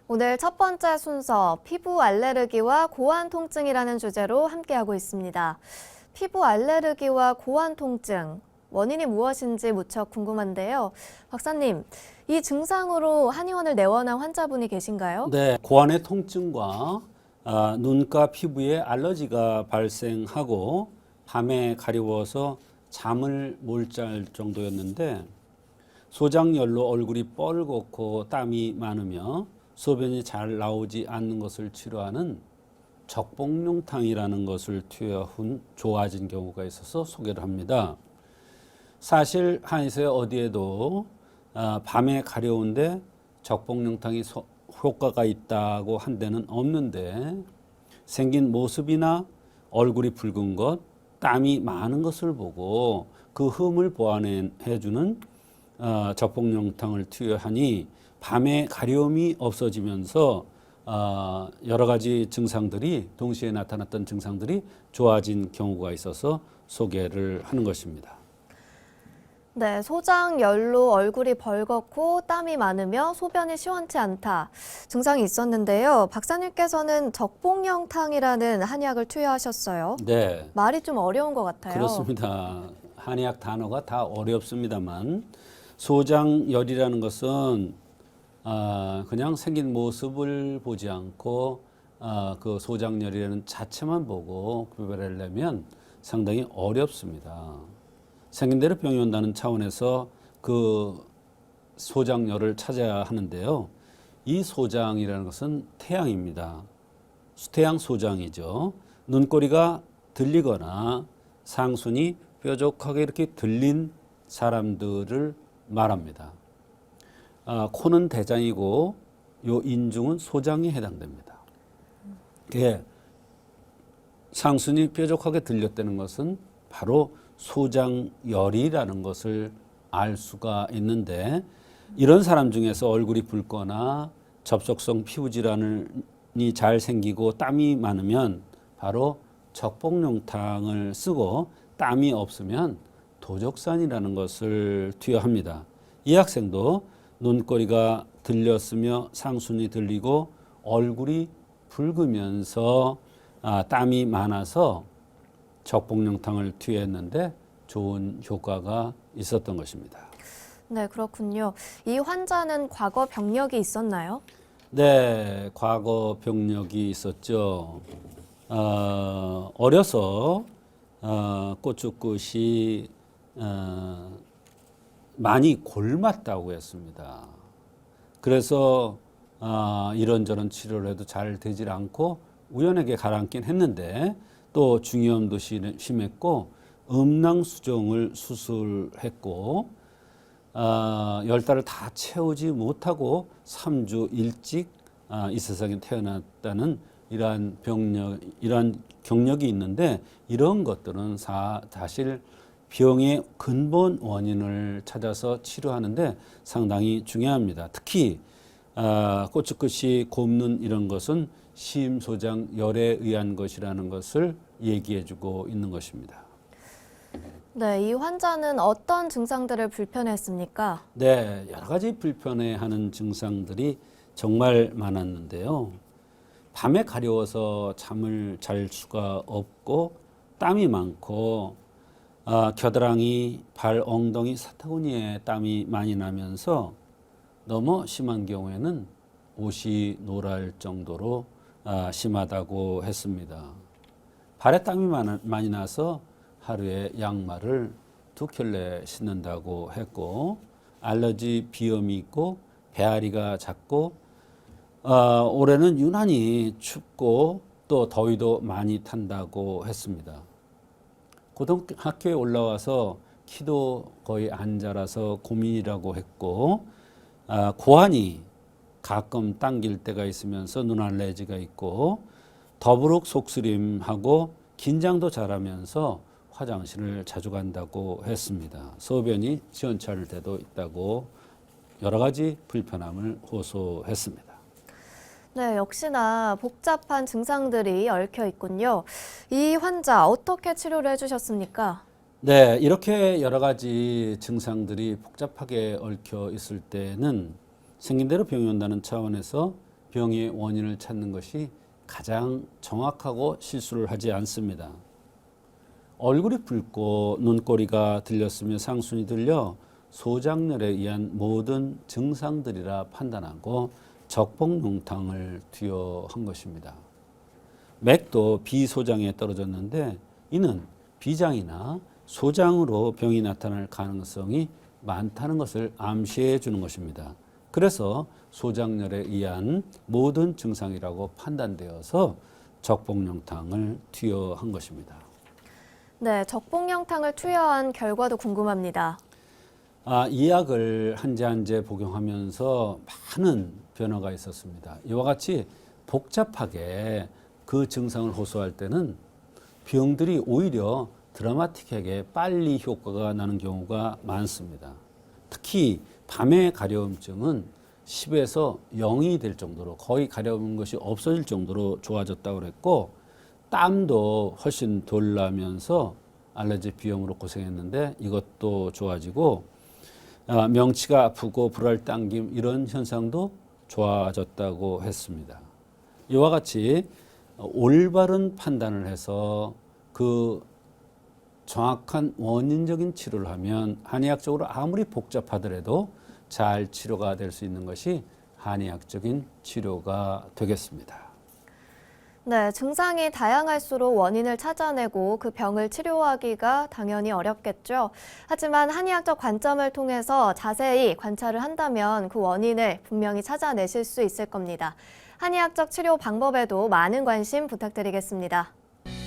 오늘 첫 번째 순서 피부 알레르기와 고환 통증이라는 주제로 함께하고 있습니다. 피부 알레르기와 고환 통증, 원인이 무엇인지 무척 궁금한데요. 박사님, 이 증상으로 한의원을 내원한 환자분이 계신가요? 네, 고환의 통증과 눈가 피부에 알러지가 발생하고 밤에 가려워서 잠을 못 잘 정도였는데 소장열로 얼굴이 뻘겋고 땀이 많으며 소변이 잘 나오지 않는 것을 치료하는 적복용탕이라는 것을 투여한 좋아진 경우가 있어서 소개를 합니다. 사실 한의사에 어디에도 밤에 가려운데 적복용탕이 효과가 있다고 한 데는 없는데 생긴 모습이나 얼굴이 붉은 것, 땀이 많은 것을 보고 그 흠을 보완해주는 적복용탕을 투여하니 밤에 가려움이 없어지면서 여러 가지 증상들이 동시에 나타났던 증상들이 좋아진 경우가 있어서 소개를 하는 것입니다. 네, 소장열로 얼굴이 벌겋고 땀이 많으며 소변이 시원치 않다. 증상이 있었는데요. 박사님께서는 적복용탕이라는 한약을 투여하셨어요. 네, 말이 좀 어려운 것 같아요. 그렇습니다. 한의학 단어가 다 어렵습니다만 소장열이라는 것은 그냥 생긴 모습을 보지 않고 그 소장열이라는 자체만 보고 구별하려면 상당히 어렵습니다. 생긴 대로 병이 온다는 차원에서 그 소장열을 찾아야 하는데요. 이 소장이라는 것은 태양입니다. 수태양 소장이죠. 눈꼬리가 들리거나 상순이 뾰족하게 이렇게 들린 사람들을 말합니다. 코는 대장이고 요 인중은 소장에 해당됩니다. 예, 상순이 뾰족하게 들렸다는 것은 바로 소장열이라는 것을 알 수가 있는데 이런 사람 중에서 얼굴이 붉거나 접촉성 피부 질환이 잘 생기고 땀이 많으면 바로 적복용탕을 쓰고 땀이 없으면 도적산이라는 것을 투여합니다. 이 학생도 눈꼬리가 들렸으며 상순이 들리고 얼굴이 붉으면서 땀이 많아서 적복용탕을 투여했는데 좋은 효과가 있었던 것입니다. 네, 그렇군요. 이 환자는 과거 병력이 있었나요? 네, 과거 병력이 있었죠. 어려서 고추끝이 많이 골맞다고 했습니다. 그래서 이런저런 치료를 해도 잘 되질 않고 우연하게 가라앉긴 했는데 또 중이염도 심했고 음낭수정을 수술했고 10달을 다 채우지 못하고 3주 일찍 이 세상에 태어났다는 이러한 경력이 있는데 이런 것들은 사실 병의 근본 원인을 찾아서 치료하는데 상당히 중요합니다. 특히 고추끝이 곱는 이런 것은 심소장열에 의한 것이라는 것을 얘기해주고 있는 것입니다. 네, 이 환자는 어떤 증상들을 불편해했습니까? 네, 여러 가지 불편해하는 증상들이 정말 많았는데요. 밤에 가려워서 잠을 잘 수가 없고 땀이 많고 겨드랑이, 발, 엉덩이, 사타구니에 땀이 많이 나면서 너무 심한 경우에는 옷이 노랄 정도로 심하다고 했습니다. 발에 땀이 많이 나서 하루에 양말을 2켤레 신는다고 했고 알러지 비염이 있고 배앓이가 잦고 올해는 유난히 춥고 또 더위도 많이 탄다고 했습니다. 고등학교에 올라와서 키도 거의 안 자라서 고민이라고 했고 고환이 가끔 당길 때가 있으면서 눈 알레르기가 있고 더부룩 속쓰림하고 긴장도 잘하면서 화장실을 자주 간다고 했습니다. 소변이 시원찮을 때도 있다고 여러 가지 불편함을 호소했습니다. 네, 역시나 복잡한 증상들이 얽혀 있군요. 이 환자 어떻게 치료를 해주셨습니까? 네, 이렇게 여러 가지 증상들이 복잡하게 얽혀 있을 때는 생긴 대로 병이 온다는 차원에서 병의 원인을 찾는 것이 가장 정확하고 실수를 하지 않습니다. 얼굴이 붉고 눈꼬리가 들렸으며 상순이 들려 소장열에 의한 모든 증상들이라 판단하고 적복용탕을 투여한 것입니다. 맥도 비소장에 떨어졌는데 이는 비장이나 소장으로 병이 나타날 가능성이 많다는 것을 암시해 주는 것입니다. 그래서 소장열에 의한 모든 증상이라고 판단되어서 적복용탕을 투여한 것입니다. 네, 적복용탕을 투여한 결과도 궁금합니다. 이 약을 한 제 한 제 복용하면서 많은 변화가 있었습니다. 이와 같이 복잡하게 그 증상을 호소할 때는 병들이 오히려 드라마틱하게 빨리 효과가 나는 경우가 많습니다. 특히 밤의 가려움증은 10에서 0이 될 정도로 거의 가려운 것이 없어질 정도로 좋아졌다고 그랬고 땀도 훨씬 덜 나면서 알레르기 비염으로 고생했는데 이것도 좋아지고 명치가 아프고 불알 당김 이런 현상도 좋아졌다고 했습니다. 이와 같이 올바른 판단을 해서 그 정확한 원인적인 치료를 하면 한의학적으로 아무리 복잡하더라도 잘 치료가 될 수 있는 것이 한의학적인 치료가 되겠습니다. 네, 증상이 다양할수록 원인을 찾아내고 그 병을 치료하기가 당연히 어렵겠죠. 하지만 한의학적 관점을 통해서 자세히 관찰을 한다면 그 원인을 분명히 찾아내실 수 있을 겁니다. 한의학적 치료 방법에도 많은 관심 부탁드리겠습니다.